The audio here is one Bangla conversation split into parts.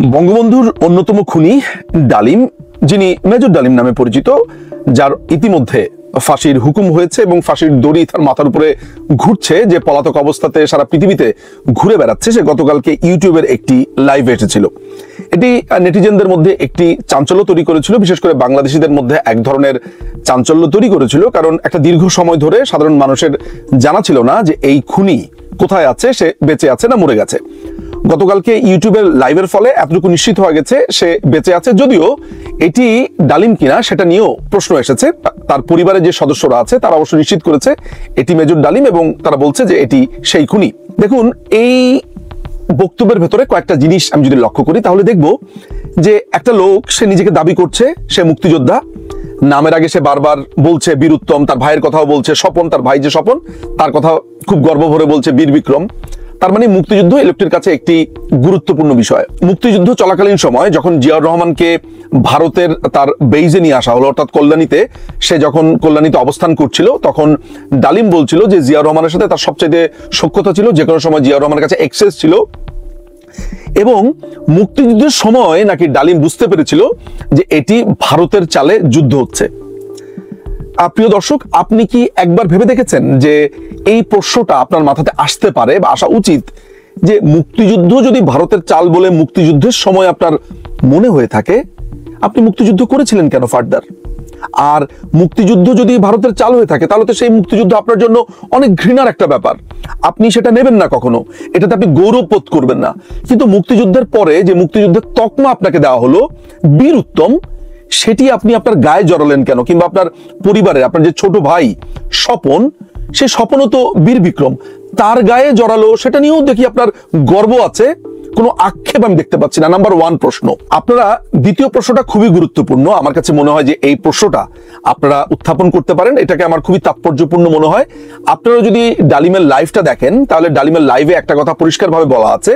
বঙ্গবন্ধুর অন্যতম খুনি ডালিম, যিনি মেজর ডালিম নামে পরিচিত, যার ইতিমধ্যে ফাঁসির হুকুম হয়েছে এবং ফাঁসির দড়ি তার মাথার উপরে ঘুরছে, যে পলাতক অবস্থাতে সারা পৃথিবীতে ঘুরে বেড়াচ্ছে, সে গতকালকে ইউটিউবের একটি লাইভে এসেছিল। এটি নেটিজেনদের মধ্যে একটি চাঞ্চল্য তৈরি করেছিল, বিশেষ করে বাংলাদেশিদের মধ্যে এক ধরনের চাঞ্চল্য তৈরি করেছিল, কারণ একটা দীর্ঘ সময় ধরে সাধারণ মানুষের জানা ছিল না যে এই খুনি কোথায় আছে, সে বেঁচে আছে না মরে গেছে। গতকালকে ইউটিউবের লাইভের ফলে এতটুকু নিশ্চিত হয়ে গেছে সে বেঁচে আছে, যদিও এটি ডালিম কিনা সেটা নিয়েও প্রশ্ন এসেছে। তার পরিবারের যে সদস্যরা আছে তারা অবশ্য নিশ্চিত করেছে এটি মেজর ডালিম এবং তারা বলছে যে এটি সেই খুনি। দেখুন, এই বক্তব্যের ভেতরে কয়েকটা জিনিস আমি যদি লক্ষ্য করি তাহলে দেখব যে একটা লোক, সে নিজেকে দাবি করছে সে মুক্তিযোদ্ধা, নামের আগে সে বারবার বলছে বীর উত্তম, তার ভাইয়ের কথাও বলছে, স্বপন তার ভাই যে স্বপন তার কথা খুব গর্ব ভরে বলছে বীর বিক্রম। তার মানে মুক্তিযুদ্ধ এই লোকটির কাছে একটি গুরুত্বপূর্ণ বিষয়। মুক্তিযুদ্ধ চলাকালীন সময় যখন জিয়াউর রহমানকে ভারতের তার বেইজে নিয়ে আসা হলো, অর্থাৎ কল্যাণীতে, সে যখন কল্যাণীতে অবস্থান করছিল তখন ডালিম বলছিল যে জিয়াউর রহমানের সাথে তার সবচেয়ে সখ্যতা ছিল, যে কোনো সময় জিয়াউর রহমানের কাছে এক্সেস ছিল, এবং মুক্তিযুদ্ধের সময় নাকি ডালিম বুঝতে পেরেছিল যে এটি ভারতের চালে যুদ্ধ হচ্ছে। প্রিয় দর্শক, আপনি কি একবার ভেবে দেখেছেন যে এই প্রশ্নটা আপনার মাথাতে আসতে পারে বা আসা উচিত যে মুক্তিযুদ্ধ যদি ভারতের চাল বলে মুক্তিযুদ্ধের সময় আপনার মনে হয়ে থাকে, আপনি মুক্তিযুদ্ধ করেছিলেন কেন ফার্দার? আর মুক্তিযুদ্ধ যদি ভারতের চাল হয়ে থাকে তাহলে তো সেই মুক্তিযুদ্ধ আপনার জন্য অনেক ঘৃণার একটা ব্যাপার, আপনি সেটা নেবেন না কখনো, এটাতে আপনি গৌরব বোধ করবেন না। কিন্তু মুক্তিযুদ্ধের পরে যে মুক্তিযুদ্ধের তকমা আপনাকে দেওয়া হলো বীর উত্তম, সেটি আপনি আপনার গায়ে জড়ালেন কেন? কিংবা আপনার পরিবারের আপনার যে ছোট ভাই স্বপন, সে স্বপনও তো বীর বিক্রম, তার গায়ে জড়ালো, সেটা নিয়েও দেখি আপনার গর্ব আছে, কোনো আক্ষেপ আমি দেখতে পাচ্ছি না। নাম্বার ওয়ান প্রশ্ন। আপনারা দ্বিতীয় প্রশ্নটা খুবই গুরুত্বপূর্ণ, আমার কাছে মনে হয় যে এই প্রশ্নটা আপনারা উত্থাপন করতে পারেন, এটাকে আমার খুবই তাৎপর্যপূর্ণ মনে হয়। আপনারা যদি ডালিমের লাইভটা দেখেন তাহলে ডালিমের লাইভে একটা কথা পরিষ্কারভাবে বলা আছে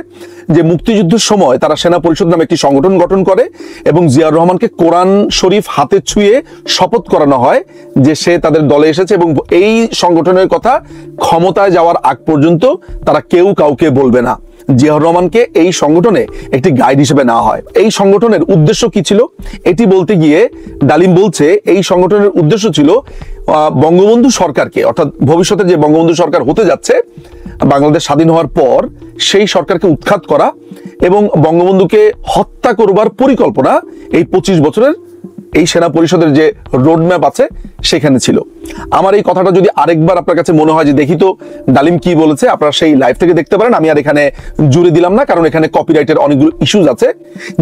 যে মুক্তিযুদ্ধের সময় তারা সেনা পরিষদ নামে একটি সংগঠন গঠন করে এবং জিয়াউর রহমানকে কোরআন শরীফ হাতে ছুঁয়ে শপথ করানো হয় যে সে তাদের দলে এসেছে, এবং এই সংগঠনের কথা ক্ষমতায় যাওয়ার আগ পর্যন্ত তারা কেউ কাউকে বলবে না। জিয়াউর রহমানকে এই সংগঠনে একটি গাইড হিসেবে নেওয়া হয়। এই সংগঠনের উদ্দেশ্য কি ছিল এটি বলতে গিয়ে ডালিম বলছে এই সংগঠনের উদ্দেশ্য ছিল বঙ্গবন্ধু সরকারকে, অর্থাৎ ভবিষ্যতে যে বঙ্গবন্ধু সরকার হতে যাচ্ছে বাংলাদেশ স্বাধীন হওয়ার পর, সেই সরকারকে উৎখাত করা এবং বঙ্গবন্ধুকে হত্যা করবার পরিকল্পনা এই 25 বছরের এই সেনা পরিষদের যে রোডম্যাপ আছে সেখানে ছিল। আমার এই কথাটা যদি আরেকবার আপনার কাছে মনে হয় যে দেখি তো ডালিম কি বলেছে, আপনারা সেই লাইভ থেকে দেখতে পারেন, আমি আর এখানে জুড়ে দিলাম না, কারণ এখানে কপিরাইটের অনেকগুলো ইস্যুজ আছে।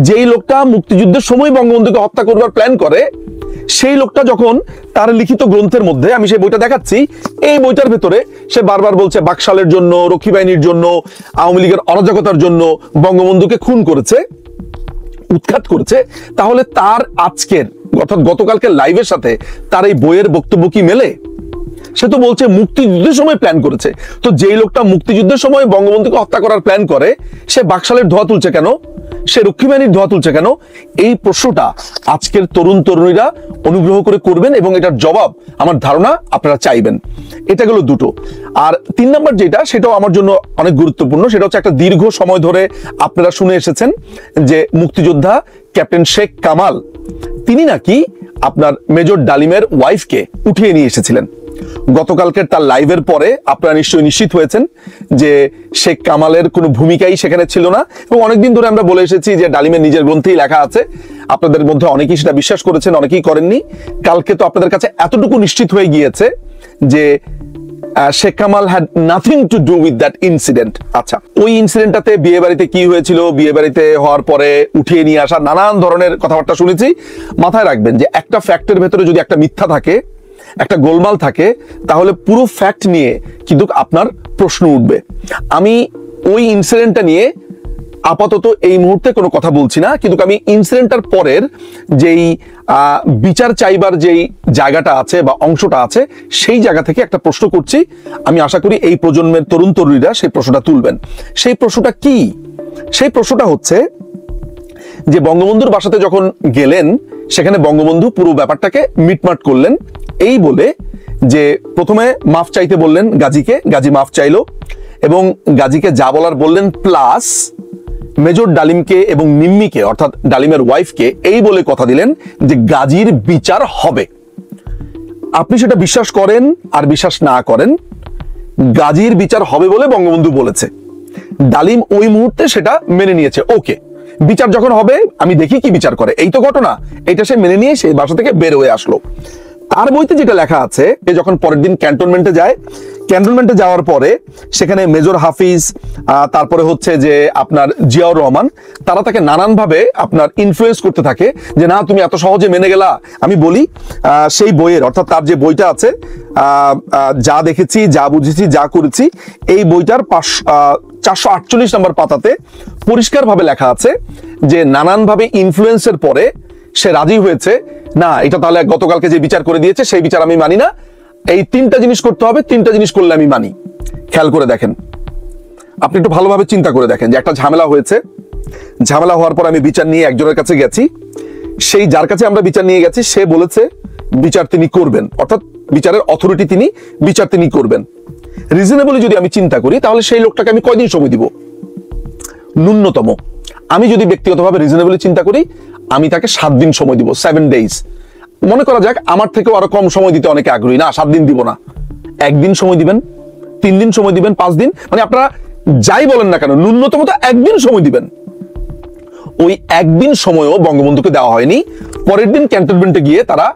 যেই লোকটা মুক্তিযুদ্ধের সময় বঙ্গবন্ধুকে হত্যা করবার প্ল্যান করে, সেই লোকটা যখন তার লিখিত গ্রন্থের মধ্যে, আমি সেই বইটা দেখাচ্ছি, এই বইটার ভেতরে সে বারবার বলছে বাকশালের জন্য, রক্ষী বাহিনীর জন্য, আওয়ামী লীগের অরাজকতার জন্য বঙ্গবন্ধুকে খুন করেছে, উৎখাত করেছে, তাহলে তার আজকের অর্থাৎ গতকালকের লাইভের সাথে তার এই বইয়ের বক্তব্য কি মেলে? সে তো বলছে মুক্তিযুদ্ধের সময় প্ল্যান করেছে। তো যেই লোকটা মুক্তিযুদ্ধের সময় বঙ্গবন্ধুকে হত্যা করার প্ল্যান করে, সে বাকশালের ধোয়া তুলছে কেন? সে রক্ষী বাহিনীর ধোয়া তুলছে কেন? এই প্রশ্নটা আজকের তরুণ তরুণীরা অনুগ্রহ করে করবেন এবং এটার জবাব আমার ধারণা আপনারা চাইবেন। এটা গেল দুটো। আর 3 নম্বর যেটা, সেটাও আমার জন্য অনেক গুরুত্বপূর্ণ, সেটা হচ্ছে একটা দীর্ঘ সময় ধরে আপনারা শুনে এসেছেন যে মুক্তিযোদ্ধা ক্যাপ্টেন শেখ কামাল, তিনি নাকি আপনার মেজর ডালিমের ওয়াইফকে উঠিয়ে নিয়ে এসেছিলেন। গতকালকের তার লাইভের পরে আপনারা নিশ্চয়ই নিশ্চিত হয়েছেন যে শেখ কামালের কোনো ভূমিকাই সেখানে ছিল না, এবং অনেকদিন ধরে আমরা বলে এসেছি যে ডালিমের নিজের গ্রন্থেই লেখা আছে। আপনাদের মধ্যে অনেকেই সেটা বিশ্বাস করেছেন, অনেকেই করেননি। কালকে তো আপনাদের কাছে এতটুকু নিশ্চিত হয়ে গিয়েছে যে Sheikh Kamal had nothing to do with that incident. আচ্ছা, ওই ইনসিডেন্টটাতে বিয়ে বাড়িতে কি হয়েছিল, বিয়ে বাড়িতে হওয়ার পরে উঠিয়ে নিয়ে আসা নানান ধরনের কথাবার্তা শুনেছি। মাথায় রাখবেন যে একটা ফ্যাক্টের ভেতরে যদি একটা মিথ্যা থাকে, একটা গোলমাল থাকে, তাহলে পুরো ফ্যাক্ট নিয়ে কিন্তু আপনার প্রশ্ন উঠবে। আমি ওই ইনসিডেন্টটা নিয়ে আপাতত এই মুহূর্তে কোনো কথা বলছি না, কিন্তু আমি ইনসিডেন্টটার পরের যেই বিচার চাইবার যেই জায়গাটা আছে বা অংশটা আছে, সেই জায়গা থেকে একটা প্রশ্ন করছি। আমি আশা করি এই প্রজন্মের তরুণ তরুণীরা সেই প্রশ্নটা তুলবেন। সেই প্রশ্নটা কি? সেই প্রশ্নটা হচ্ছে যে বঙ্গবন্ধুর বাসাতে যখন গেলেন, সেখানে বঙ্গবন্ধু পুরো ব্যাপারটাকে মিটমাট করলেন এই বলে যে প্রথমে মাফ চাইতে বললেন গাজীকে, গাজী মাফ চাইলো এবং গাজীকে যা বলার বললেন, প্লাস মেজর ডালিমকে এবং নিম্মিকে অর্থাৎ ডালিমের ওয়াইফকে এই বলে কথা দিলেন যে গাজীর বিচার হবে। আপনি সেটা বিশ্বাস করেন আর বিশ্বাস না করেন, গাজীর বিচার হবে বলে বঙ্গবন্ধু বলেছে। ডালিম ওই মুহূর্তে সেটা মেনে নিয়েছে। ওকে, বিচার যখন হবে আমি দেখি কি বিচার করে, এই তো ঘটনা। এটা সে মেনে নিয়ে সেই বাসা থেকে বের হয়ে আসলো। তার বইতে যেটা লেখা আছে, যখন পরের দিন ক্যান্টনমেন্টে যায়, ক্যান্টনমেন্টে যাওয়ার পরে সেখানে মেজর হাফিজ, তারপরে হচ্ছে যে আপনার জিয়াউর রহমান, তারা তাকে নানানভাবে আপনার ইনফ্লুয়েন্স করতে থাকে যে না তুমি এত সহজে মেনে গেলা। আমি বলি সেই বইয়ের অর্থাৎ তার যে বইটা আছে যা দেখেছি, যা বুঝেছি, যা করেছি, এই বইটার 448 নম্বর পাতাতে পরিষ্কারভাবে লেখা আছে যে নানানভাবে ইনফ্লুয়েন্সের পরে সে রাজি হয়েছে, না এটা তাহলে গতকালকে যে বিচার করে দিয়েছে সেই বিচার আমি মানি না, এই 3টা জিনিস করতে হবে, 3টা জিনিস করলে আমি মানি। খেয়াল করে দেখেন, আপনি একটু ভালোভাবে চিন্তা করে দেখেন যে একটা ঝামেলা হয়েছে, ঝামেলা হওয়ার পর আমি বিচার নিয়ে একজনের কাছে গেছি, সেই যার কাছে আমরা বিচার নিয়ে গেছি সে বলেছে বিচার তিনি করবেন, অর্থাৎ বিচারের অথরিটি তিনি, বিচার তিনি করবেন। রিজনেবলি যদি আমি চিন্তা করি তাহলে সেই লোকটাকে আমি কয়দিন সময় দিব? ন্যূনতম আমি যদি ব্যক্তিগতভাবে রিজনেবলি চিন্তা করি আমি তাকে 7 দিন সময় দিব, 7 days। মনে করা যাক আমার থেকেও আরো কম সময় দিতে অনেকে আগ্রহী, না 7 দিন দিব না, 1 দিন সময় দিবেন, 3 দিন সময় দিবেন, 5 দিন, মানে আপনারা যাই বলেন না কেন ন্যূনতম তো 1 দিন সময় দিবেন। ওই 1 দিন সময়ও বঙ্গবন্ধুকে দেওয়া হয়নি। পরের দিন ক্যান্টনমেন্টে গিয়ে তারা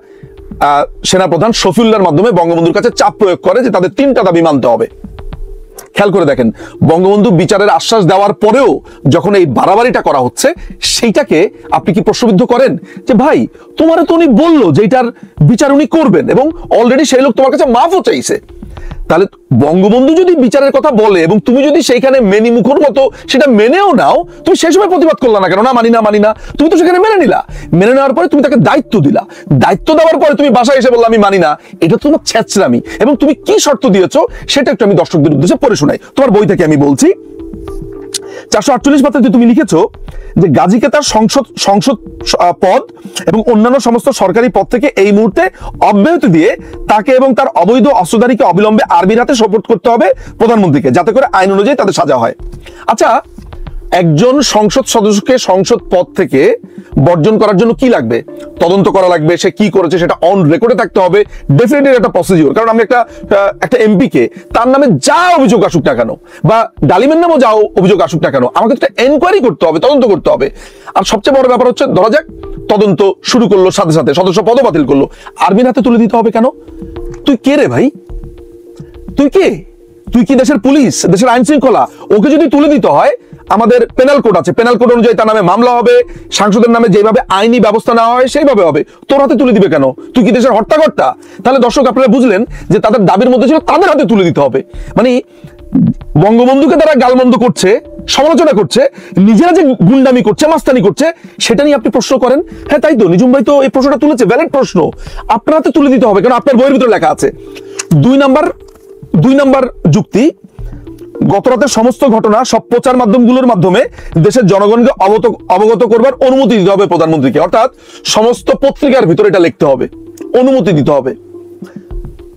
সেনাপ্রধান শফিউল্লাহর মাধ্যমে বঙ্গবন্ধুর কাছে চাপ প্রয়োগ করে যে তাদের 3টা দাবি মানতে হবে। খেয়াল করে দেখেন, বঙ্গবন্ধু বিচারের আশ্বাস দেওয়ার পরেও যখন এই বাড়াবাড়িটা করা হচ্ছে, সেইটাকে আপনি কি প্রশ্নবিদ্ধ করেন যে ভাই তোমার তো উনি বললো যে এটার বিচার উনি করবেন এবং অলরেডি সেই লোক তোমার কাছে মাফও চাইছে। তাহলে বঙ্গবন্ধু যদি বিচারের কথা বলে এবং তুমি যদি সেইখানে মেনি মুখর মতো সেটা মেনেও নাও, তুমি সেই সময় প্রতিবাদ করলা না কেন? না মানি না, মানি না, তুমি তো সেখানে মেনে নিলা। মেনে নেওয়ার পরে তুমি তাকে দায়িত্ব দিলা, দায়িত্ব দেওয়ার পরে তুমি বাসায় এসে বললা আমি মানি না, এটা তোমার ছ্যাঁচড়ামি। এবং তুমি কি শর্ত দিয়েছো সেটা একটু আমি দর্শকদের উদ্দেশ্যে পড়ে শোনাই, তোমার বই থেকে আমি বলছি। 448 পাতাতে তুমি লিখেছো যে গাজীকে তার সংসদ পদ এবং অন্যান্য সমস্ত সরকারি পদ থেকে এই মুহূর্তে অব্যাহতি দিয়ে তাকে এবং তার অবৈধ অস্ত্রধারীকে অবিলম্বে আর্মির হাতে সোপর্দ করতে হবে প্রধানমন্ত্রীকে, যাতে করে আইন অনুযায়ী তাদের সাজা হয়। আচ্ছা, একজন সংসদ সদস্যকে সংসদ পদ থেকে বর্জন করার জন্য কি লাগবে? তদন্ত করা লাগবে, সে কি করেছে সেটা অন রেকর্ডে থাকতে হবে, ডেফিনেটলি একটা প্রসিডিওর। কারণ আমি একটা এমপি কে তার নামে যা অভিযোগ আসুক না কেন, বা ডালিমের নামেও যা অভিযোগ আসুক না কেন, আমাকে একটা এনকোয়ারি করতে হবে, তদন্ত করতে হবে। আর সবচেয়ে বড় ব্যাপার হচ্ছে, ধরা যাক তদন্ত শুরু করলো, সাথে সাথে সদস্য পদও বাতিল করলো, আর্মির হাতে তুলে দিতে হবে কেন? তুই কে রে ভাই? তুই কে? তুই কি দেশের পুলিশ, দেশের আইন শৃঙ্খলা? ওকে যদি তুলে দিতে হয়, আমাদের পেনাল কোড আছে, পেনাল কোড অনুযায়ী তার নামে মামলা হবে, সাংসদের নামে যেভাবে আইনি ব্যবস্থা নেওয়া হয় সেইভাবে হবে। তোর হাতে তুলে দিবে কেন? তুই কি দেশের হর্তাকর্তা? তাহলে দর্শক আপনারা বুঝলেন যে তাদের দাবির মধ্যে ছিল তাদের হাতে তুলে দিতে হবে। মানে বঙ্গবন্ধুকে তারা গালমন্দ করছে, সমালোচনা করছে, নিজেরা যে গুন্ডামি করছে, মাস্তানি করছে, সেটা নিয়ে আপনি প্রশ্ন করেন। হ্যাঁ তাই তো, নিজুম ভাই তো এই প্রশ্নটা তুলেছে, ভ্যালিড প্রশ্ন। আপনার হাতে তুলে দিতে হবে, কারণ আপনার বইয়ের ভিতরে লেখা আছে। 2 নম্বর যুক্তি, গতরাতের সমস্ত ঘটনা সব প্রচার মাধ্যমগুলোর মাধ্যমে দেশের জনগণকে অবগত করবার অনুমতি দিতে হবে প্রধানমন্ত্রীকে, অর্থাৎ সমস্ত পত্রিকার ভিতরে এটা লিখতে হবে, অনুমতি দিতে হবে।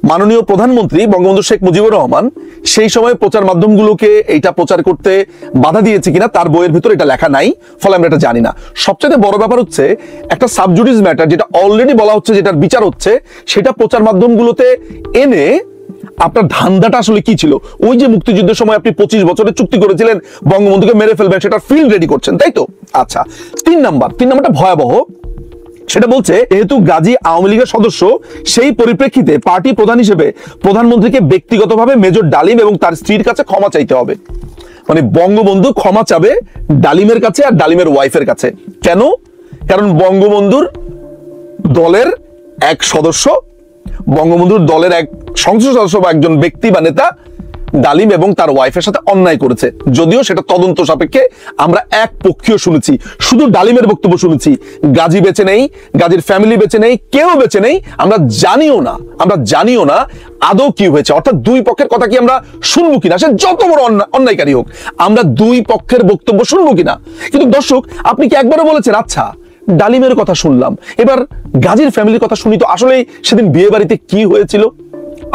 মাননীয় প্রধানমন্ত্রী বঙ্গবন্ধু শেখ মুজিবুর রহমান সেই সময় প্রচার মাধ্যমগুলোকে এইটা প্রচার করতে বাধা দিয়েছে কিনা তার বইয়ের ভিতরে এটা লেখা নাই, ফলে আমরা এটা জানি না। সবচেয়ে বড় ব্যাপার হচ্ছে, একটা সাবজুডিস ম্যাটার যেটা অলরেডি বলা হচ্ছে, যেটার বিচার হচ্ছে, সেটা প্রচার মাধ্যমগুলোতে এনে আপনার ধান্দাটা আসলে কি ছিল? ওই যে মুক্তিযুদ্ধের সময় আপনি 25 বছরের চুক্তি করেছিলেন বঙ্গবন্ধুকে মেরে ফেলবেন, সেটা ফিল্ড রেডি করছেন, তাই তো? আচ্ছা, 3 নাম্বারটা ভয়াবহ। সেটা বলছে, যেহেতু গাজী আওয়ামী লীগের সদস্য, সেই পরিপ্রেক্ষিতে পার্টি প্রধান হিসেবে প্রধানমন্ত্রীকে ব্যক্তিগতভাবে মেজর ডালিম এবং তার স্ত্রীর কাছে ক্ষমা চাইতে হবে। মানে বঙ্গবন্ধু ক্ষমা চাবে ডালিমের কাছে আর ডালিমের ওয়াইফের কাছে। কেন? কারণ বঙ্গবন্ধুর দলের এক সদস্য, বঙ্গবন্ধুর দলের এক সংসদ সদস্য বা একজন ব্যক্তি বা নেতা ডালিম এবং তার ওয়াইফের সাথে অন্যায় করেছে। যদিও সেটা তদন্ত সাপেক্ষে আমরা এক পক্ষীয় শুনেছি, শুধু ডালিমের বক্তব্য শুনেছি, গাজী বেঁচে নেই, গাজীর ফ্যামিলি বেঁচে নেই, কেউ বেঁচে নেই, আমরা জানিও না আদৌ কি হয়েছে। অর্থাৎ 2 পক্ষের কথা কি আমরা শুনবো কিনা, সে যত বড় অন্যায়কারী হোক, আমরা 2 পক্ষের বক্তব্য শুনবো কিনা। কিন্তু দর্শক, আপনি কি একবারও বলেছেন আচ্ছা ডালিমের কথা শুনলাম, এবার গাজীর ফ্যামিলির কথা শুনি তো আসলে সেদিন বিয়ে বাড়িতে কি হয়েছিল?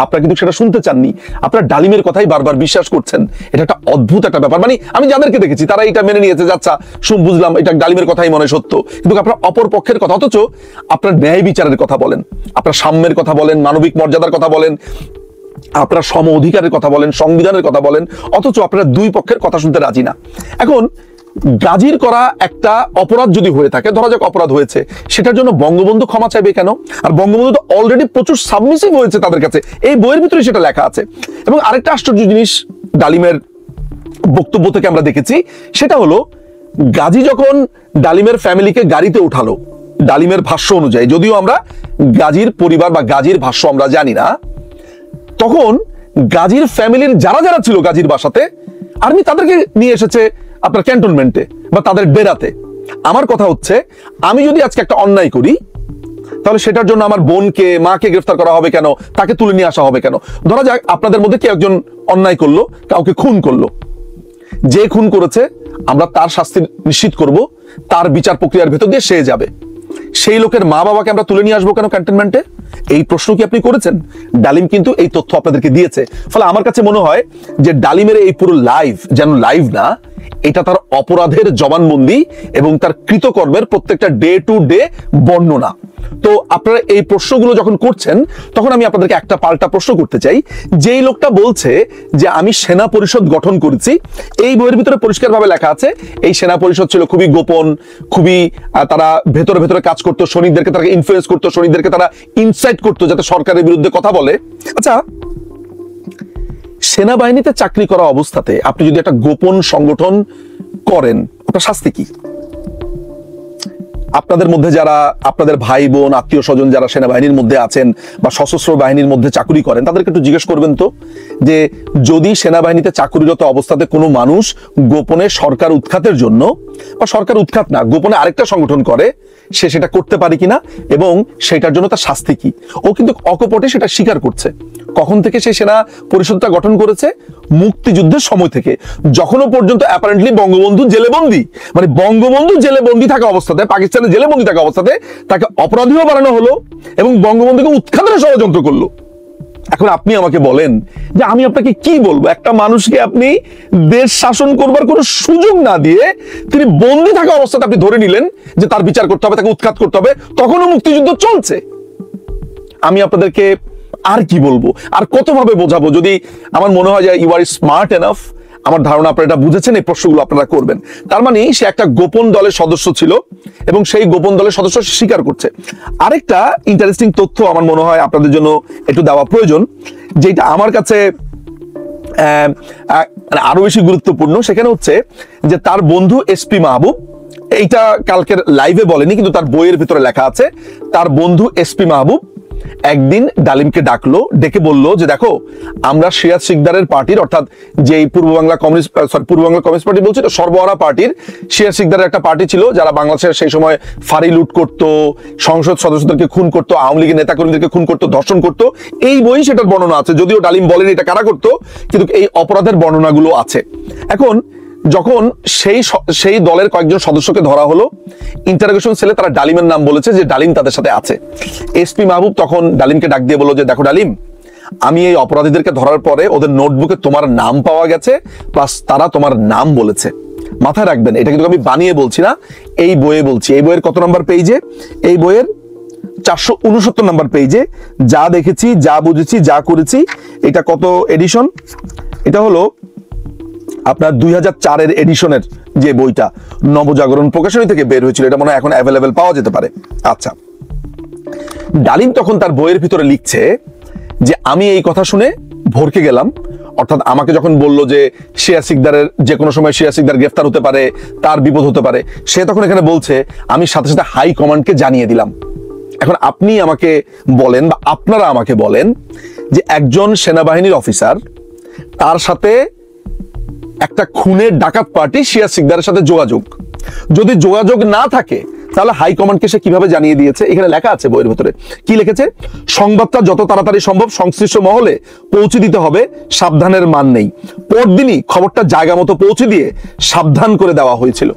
আপনারা কিন্তু সেটা শুনতে চাননি, আপনারা ডালিমের কথাই বারবার বিশ্বাস করছেন। এটা একটা অদ্ভুত একটা ব্যাপার। মানে আমি যাদেরকে দেখেছি তারা এটা মেনে নিয়েছে, যাচ্ছা বুঝলাম এটা ডালিমের কথাই মনে সত্য, কিন্তু আপনারা অপর পক্ষের কথা, অথচ আপনার ন্যায় বিচারের কথা বলেন, আপনার সাম্যের কথা বলেন, মানবিক মর্যাদার কথা বলেন, আপনারা সম অধিকারের কথা বলেন, সংবিধানের কথা বলেন, অথচ আপনারা দুই পক্ষের কথা শুনতে রাজি না। এখন গাজীর করা একটা অপরাধ যদি হয়ে থাকে, ধরা যাক অপরাধ হয়েছে, সেটার জন্য বঙ্গবন্ধু ক্ষমা চাইবে কেন? আর বঙ্গবন্ধু তো অলরেডি প্রচুর সাবমিসিভ হয়েছে তাদের কাছে, এই বইয়ের ভিতরে সেটা লেখা আছে। এবং আরেকটা আশ্চর্য জিনিস ডালিমের বক্তব্য থেকে আমরা দেখেছি, সেটা হলো গাজী যখন ডালিমের ফ্যামিলিকে গাড়িতে উঠালো, ডালিমের ভাষ্য অনুযায়ী, যদিও আমরা গাজীর পরিবার বা গাজীর ভাষ্য আমরা জানি না, তখন গাজীর ফ্যামিলির যারা যারা ছিল গাজীর বাসাতে, আর্মি তাদেরকে নিয়ে এসেছে আপনার ক্যান্টনমেন্টে বা তাদের ডেরাতে। আমার কথা হচ্ছে, আমি যদি আজকে একটা অন্যায় করি, তাহলে সেটার জন্য আমার বোনকে, মাকে গ্রেফতার করা হবে কেন? তাকে তুলে নিয়ে আসা হবে কেন? ধরা যাক আপনাদের মধ্যে কেউ একজন অন্যায় করলো, কাউকে খুন করলো, যে খুন করেছে আমরা তার শাস্তি নিশ্চিত করব, তার বিচার প্রক্রিয়ার ভেতর দিয়ে সে যাবে। সেই লোকের মা বাবাকে আমরা তুলে নিয়ে আসবো কেন ক্যান্টনমেন্টে? এই প্রশ্ন কি আপনি করেছেন? ডালিম কিন্তু এই তথ্য আপনাদেরকে দিয়েছে। ফলে আমার কাছে মনে হয় যে ডালিমের এই পুরো লাইভ যেন লাইভ না, এটা তার অপরাধের জবানবন্দি এবং তার কৃতকর্মের প্রত্যেকটা ডে টু ডে বর্ণনা। তো আপনারা এই প্রশ্নগুলো যখন করছেন, তখন আমি আপনাদেরকে একটা পাল্টা প্রশ্ন করতে চাই। যেই লোকটা বলছে যে আমি সেনা পরিষদ গঠন করেছি, এই বইয়ের ভিতরে পরিষ্কারভাবে লেখা আছে এই সেনা পরিষদ ছিল খুবই গোপন, খুবই তারা ভেতরে ভেতরে কাজ করতো, সৈনিকদেরকে তারা ইনফ্লুয়েন্স করতো, সৈনিকদেরকে তারা ইনসাইট করতো যাতে সরকারের বিরুদ্ধে কথা বলে। আচ্ছা, সেনাবাহিনীতে চাকরি করা অবস্থাতে আপনি যদি একটা গোপন সংগঠন করেন, আপনার শাস্তি কি? আপনাদের মধ্যে যারা আপনাদের ভাই বোন আত্মীয় স্বজন যারা সেনাবাহিনীর মধ্যে আছেন বা সশস্ত্র বাহিনীর মধ্যে চাকরি করেন, তাদেরকে একটু জিজ্ঞেস করবেন তো, যে যদি সেনাবাহিনীতে চাকরিরত অবস্থাতে কোনো মানুষ গোপনে সরকার উৎখাতের জন্য, বা সরকার উৎখাত না, গোপনে আরেকটা সংগঠন করে, সে সেটা করতে পারে কিনা এবং সেটার জন্য তার শাস্তি কি? ও কিন্তু অকপটে সেটা স্বীকার করছে। কখন থেকে সে সেনা পরিষদটা গঠন করেছে? মুক্তিযুদ্ধের সময় থেকে, যখনও পর্যন্ত অ্যাপারেন্টলি বঙ্গবন্ধু জেলে বন্দী, মানে বঙ্গবন্ধু জেলে বন্দী থাকা অবস্থাতে, পাকিস্তানের জেলে বন্দী থাকা অবস্থাতে তাকে অপরাধীও বানানো হলো এবং বঙ্গবন্ধুকে উৎখাতের ষড়যন্ত্র করলো। এখন আপনি আমাকে বলেন যে আমি আপনাকে কি বলবো? একটা মানুষকে আপনি দেশ শাসন করবার কোনো সুযোগ না দিয়ে তিনি বন্দী থাকা অবস্থাতে আপনি ধরে নিলেন যে তার বিচার করতে হবে, তাকে উৎখাত করতে হবে, তখনও মুক্তিযুদ্ধ চলছে। আমি আপনাদেরকে আর কি বলবো, আর কতভাবে বোঝাবো? যদি আমার মনে হয় যে ইউ আর স্মার্ট এনাফ, আমার ধারণা আপনারা এটা বুঝেছেন, এই প্রশ্নগুলো আপনারা করবেন। তার মানে সে একটা গোপন দলের সদস্য ছিল এবং সেই গোপন দলের সদস্য স্বীকার করছে। আরেকটা ইন্টারেস্টিং তথ্য আমার মনে হয় আপনাদের জন্য একটু দেওয়া প্রয়োজন, যেটা আমার কাছে আরো বেশি গুরুত্বপূর্ণ। সেখানে হচ্ছে যে তার বন্ধু এসপি মাহবুব, এইটা কালকের লাইভে বলেনি কিন্তু তার বইয়ের ভিতরে লেখা আছে, তার বন্ধু এসপি মাহবুব একদিন ডালিমকে ডাকলো, ডেকে বললো যে দেখো, আমরা সিরাজ শিকদারের পার্টির, অর্থাৎ যেই পূর্ব বাংলা কমিউনিস্ট পার্টি বলছে, সর্বহারা পার্টির, সিরাজ শিকদারের একটা পার্টি ছিল যারা বাংলাদেশের সেই সময় ফাঁড়ি লুট করতো, সংসদ সদস্যদেরকে খুন করতো, আওয়ামী লীগের নেতাকর্মীদেরকে খুন করতো, ধর্ষণ করতো। এই বই সেটার বর্ণনা আছে, যদিও ডালিম বলেনি এটা কারা করতো, কিন্তু এই অপরাধের বর্ণনাগুলো আছে। এখন যখন সেই দলের কয়েকজন সদস্যকে ধরা হলো, ইন্টারোগেশন সেলে তারা ডালিমের নাম বলেছে যে ডালিম তাদের সাথে আছে। এসপি মাহবুব তখন ডালিমকে ডাক দিয়ে বলল যে দেখো ডালিম, আমি এই অপরাধীদেরকে ধরার পরে ওদের নোটবুকে তোমার নাম পাওয়া গেছে, প্লাস তারা তোমার নাম বলেছে। মাথায় রাখবেন, এটা কিন্তু আমি বানিয়ে বলছি না, এই বইয়ে বলছি। এই বইয়ের কত নম্বর পেজে? এই বইয়ের 469 নম্বর পেজে যা দেখেছি, যা বুঝেছি, যা করেছি। এটা কত এডিশন? এটা হলো আপনার 2004-এর এডিশনের যে বইটা নবজাগরণ প্রকাশনী থেকে বের হয়েছিল, এটা মনে হয় এখন অ্যাভেলেবেল পাওয়া যেতে পারে। আচ্ছা, ডালিম তখন তার বইয়ের ভিতরে লিখছে যে আমি এই কথা শুনে ভরকে গেলাম, অর্থাৎ আমাকে যখন বলল যে সিরাজ শিকদারের যে কোনো সময় সিরাজ শিকদার গ্রেফতার হতে পারে, তার বিপদ হতে পারে, সে তখন এখানে বলছে আমি সাথে সাথে হাই কমান্ডকে জানিয়ে দিলাম। এখন আপনি আমাকে বলেন বা আপনারা আমাকে বলেন যে একজন সেনাবাহিনীর অফিসার, তার সাথে একটা খুনের ডাকাত পার্টি সিরাজ শিকদারের সাথে যোগাযোগ, যদি যোগাযোগ না থাকে তাহলে হাইকমান্ডকে সে কিভাবে জানিয়ে দিয়েছে? এখানে লেখা আছে বইয়ের ভিতরে, কি লিখেছে? সংবাদটা যত তাড়াতাড়ি সম্ভব সংশ্লিষ্ট মহলে পৌঁছে দিতে হবে, সাবধানের মান নেই। পরদিনই খবরটা জায়গা মতো পৌঁছে দিয়ে সাবধান করে দেওয়া হয়েছিল।